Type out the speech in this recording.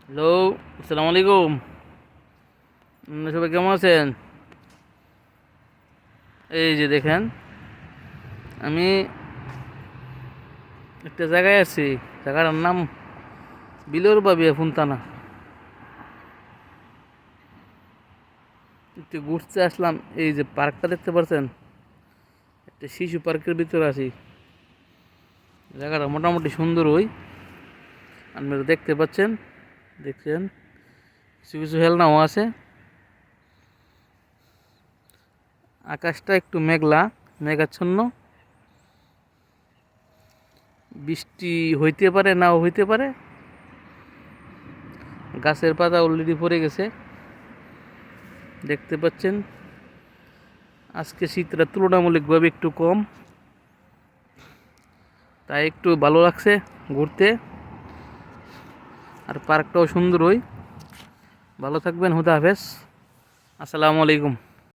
Hello, আসসালামু আলাইকুম। সবাই কেমন আছেন? এই যে দেখেন, আমি একটা জায়গায় আছি। জায়গাটার নাম বিলোর বাবিয়া ফুনতানা। একটু ঘুরতে আসলাম। এই যে পার্কটা দেখতে পাচ্ছেন, একটা শিশু পার্কের ভিতরে আছি। জায়গাটা মোটামুটি সুন্দর। আপনারা দেখতে পাচ্ছেন, দেখছেন কিছু কিছু হেলনাও আছে। আকাশটা একটু মেঘলা, মেঘাচ্ছন্ন। বৃষ্টি হইতে পারে, নাও হইতে পারে। গাছের পাতা অলরেডি পড়ে গেছে, দেখতে পাচ্ছেন। আজকে শীতটা তুলনামূলকভাবে একটু কম, তাই একটু ভালো লাগছে ঘুরতে। আর পার্কটাও সুন্দর। ভালো থাকবেন। হুদা হাফেজ। আসসালামু আলাইকুম।